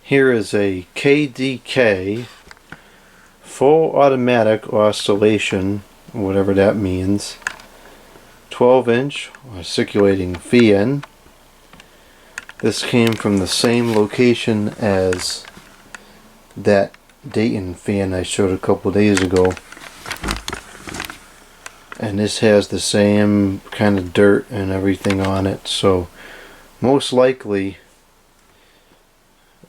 Here is a KDK full automatic oscillation, whatever that means, 12-inch oscillating fan. This came from the same location as that Dayton fan I showed a couple days ago. And this has the same kind of dirt and everything on it, so most likely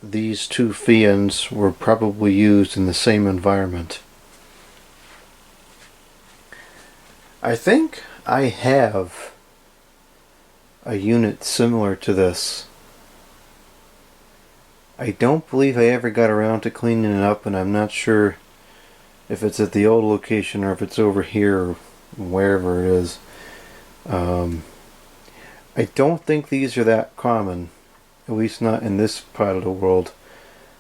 these two fans were probably used in the same environment. I think I have a unit similar to this. I don't believe I ever got around to cleaning it up, and I'm not sure if it's at the old location or if it's over here or wherever it is. I don't think these are that common, at least not in this part of the world.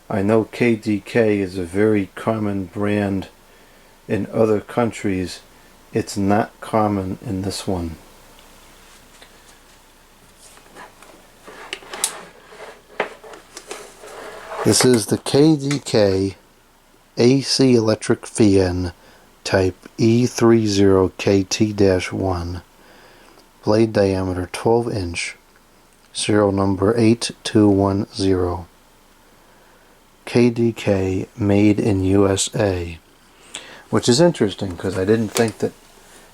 I know KDK is a very common brand in other countries. It's not common in this one. This is the KDK AC electric fan type E30KT-1, blade diameter 12-inch, serial number 8210. KDK made in USA, which is interesting because I didn't think that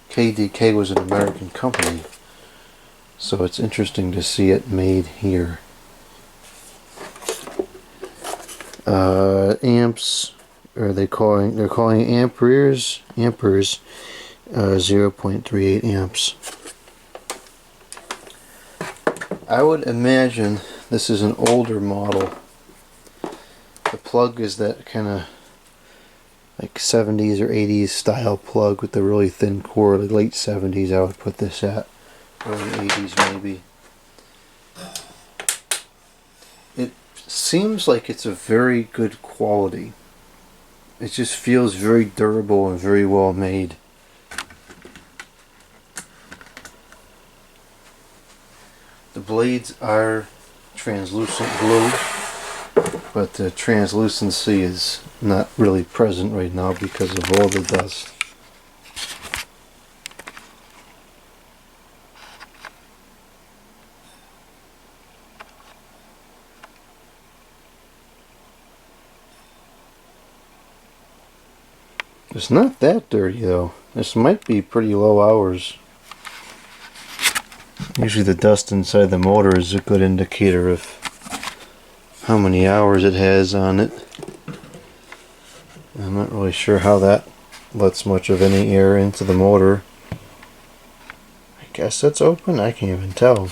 KDK was an American company, so it's interesting to see it made here. Amps, or they're calling amperes 0.38 amps. I would imagine this is an older model. The plug is that kind of like 70s or 80s style plug with the really thin core. The late 70s I would put this at, early 80s maybe. It seems like it's a very good quality. It just feels very durable and very well made. The blades are translucent blue, but the translucency is not really present right now because of all the dust. It's not that dirty though. This might be pretty low hours. Usually the dust inside the motor is a good indicator of how many hours it has on it. I'm not really sure how that lets much of any air into the motor. I guess it's open? I can't even tell.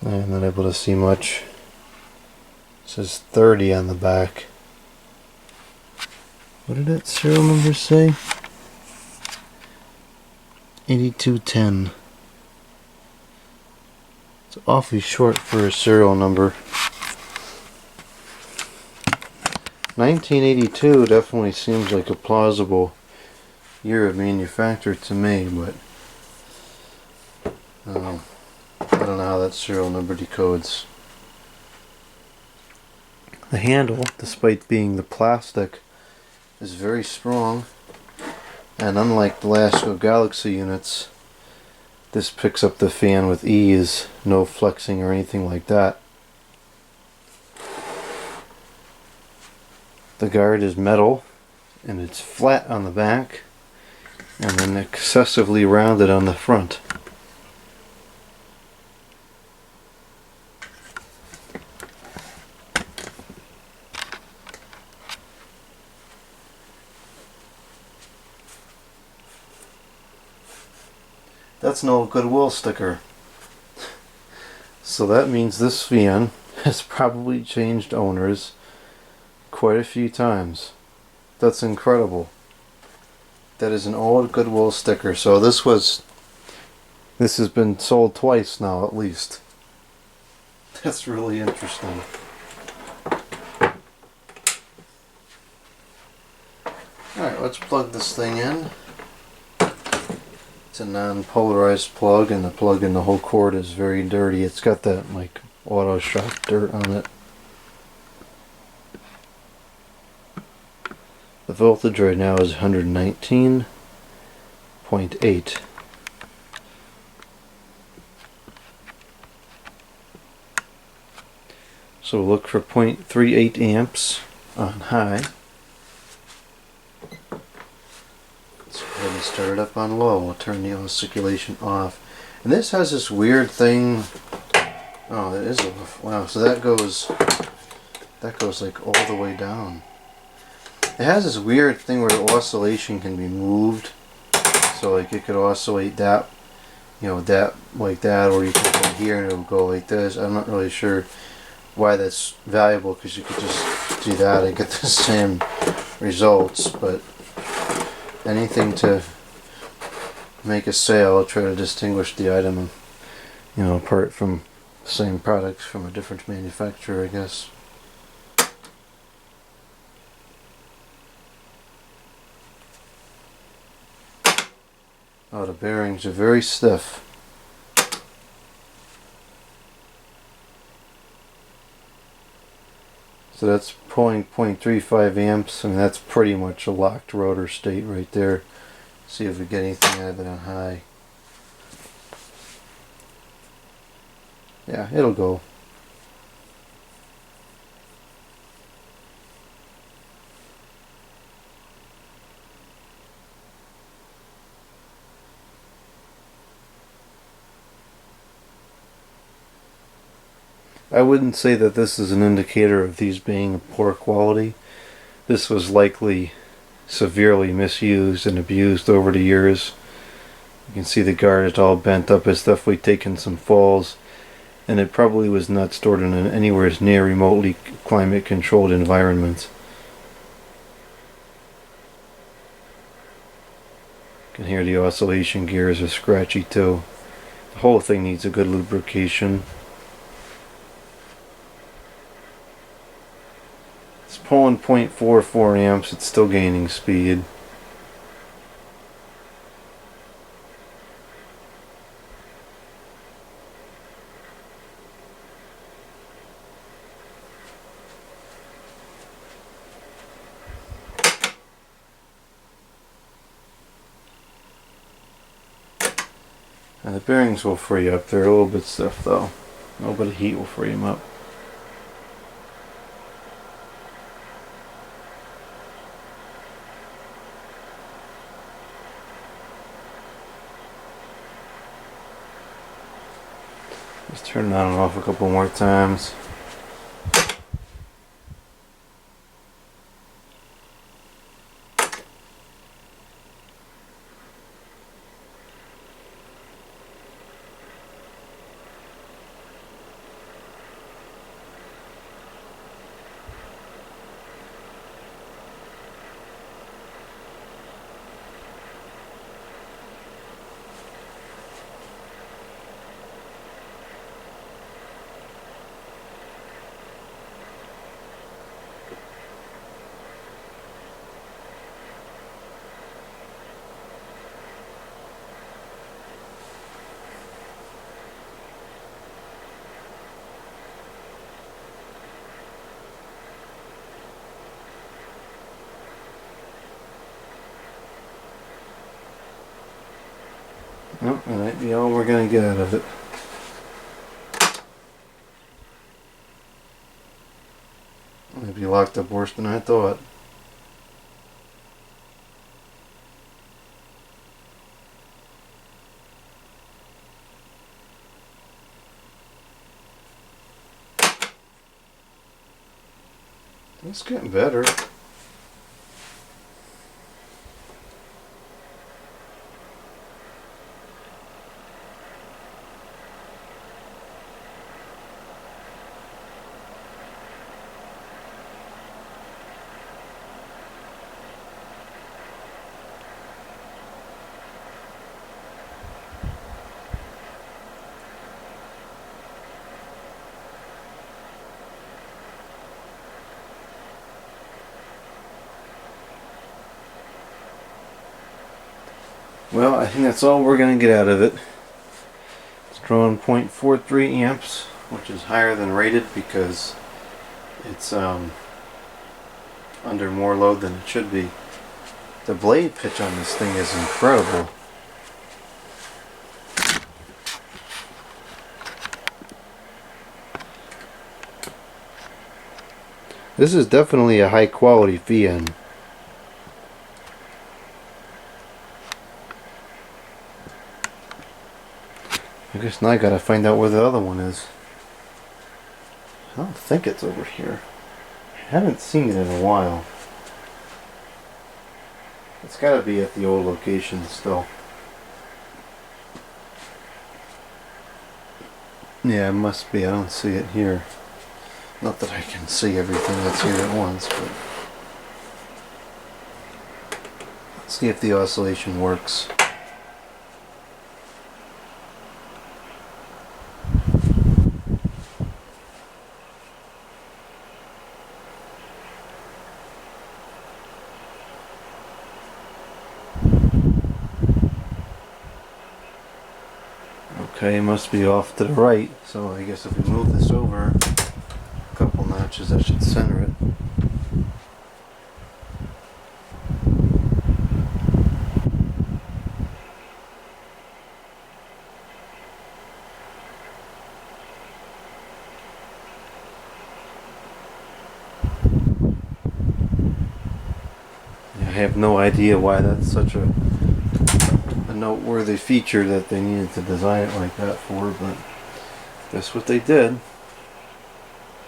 I'm not able to see much. It says 30 on the back. What did that serial number say? 8210. It's awfully short for a serial number. 1982 definitely seems like a plausible year of manufacture to me, but I don't know how that serial number decodes. The handle, despite being the plastic, is very strong, and unlike the Lasco Galaxy units, this picks up the fan with ease, no flexing or anything like that. The guard is metal, and it's flat on the back, and then excessively rounded on the front. That's no Goodwill sticker. So that means this fan has probably changed owners quite a few times. That's incredible. That is an old Goodwill sticker. So this has been sold twice now at least. That's really interesting. let's plug this thing in. It's a non-polarized plug, and the plug in the whole cord is very dirty. It's got that like auto shock dirt on it. The voltage right now is 119.8. So we'll look for 0.38 amps on high. Let's go ahead and start it up on low. We'll turn the oscillation off. And this has this weird thing. Oh, that is a wow. So that goes like all the way down. It has this weird thing where the oscillation can be moved. So like it could oscillate that, you know, that like that, or you can go here and it will go like this. I'm not really sure why that's valuable, because you could just do that and get the same results. But anything to make a sale, try to distinguish the item, you know, apart from the same products from a different manufacturer, I guess. Oh, the bearings are very stiff. So that's pulling 0.35 amps, and that's pretty much a locked rotor state right there. See if we get anything out of it on high. Yeah, it'll go. I wouldn't say that this is an indicator of these being of poor quality. This was likely severely misused and abused over the years. You can see the guard is all bent up. It's definitely taken some falls, and it probably was not stored in an anywhere near remotely climate controlled environment. You can hear the oscillation gears are scratchy too. The whole thing needs a good lubrication. It's pulling 0.44 amps, it's still gaining speed. And the bearings will free up. They're a little bit stiff though. A little bit of heat will free them up. Just turn it on and off a couple more times. Nope, that might be all we're going to get out of it. Maybe locked up worse than I thought. It's getting better. Well, I think that's all we're going to get out of it. It's drawing 0.43 amps, which is higher than rated because it's under more load than it should be. The blade pitch on this thing is incredible. This is definitely a high quality VN. I guess now I gotta find out where the other one is. I don't think it's over here. I haven't seen it in a while. It's gotta be at the old location still. Yeah, it must be. I don't see it here. Not that I can see everything that's here at once, but let's see if the oscillation works. Okay, it must be off to the right, so I guess if we move this over a couple notches, that should center it. I have no idea why that's such a noteworthy feature that they needed to design it like that for, but that's what they did.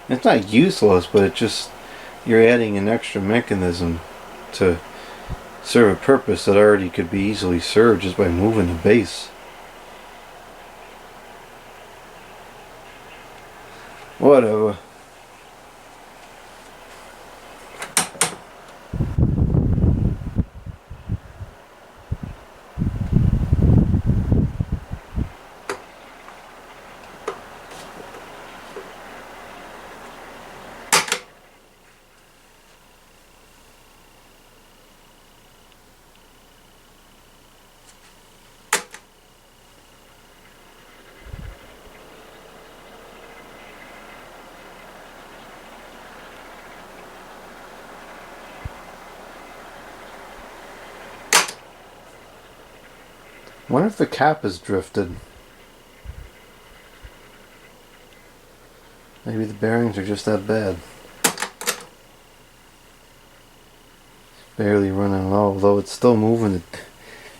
It's not useless, but it just, you're adding an extra mechanism to serve a purpose that already could be easily served just by moving the base. Whatever. I wonder if the cap is drifted. Maybe the bearings are just that bad. Barely running low, although it's still moving.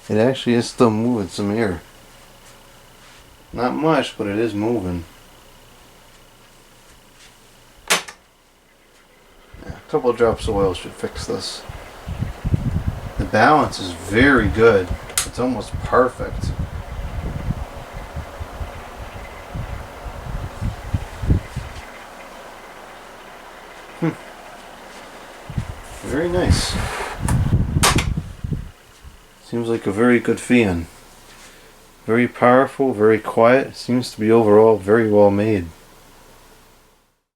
It actually is still moving some air. Not much, but it is moving. Yeah, a couple of drops of oil should fix this. The balance is very good. It's almost perfect. Very nice. Seems like a very good fan. Very powerful, very quiet. Seems to be overall very well made.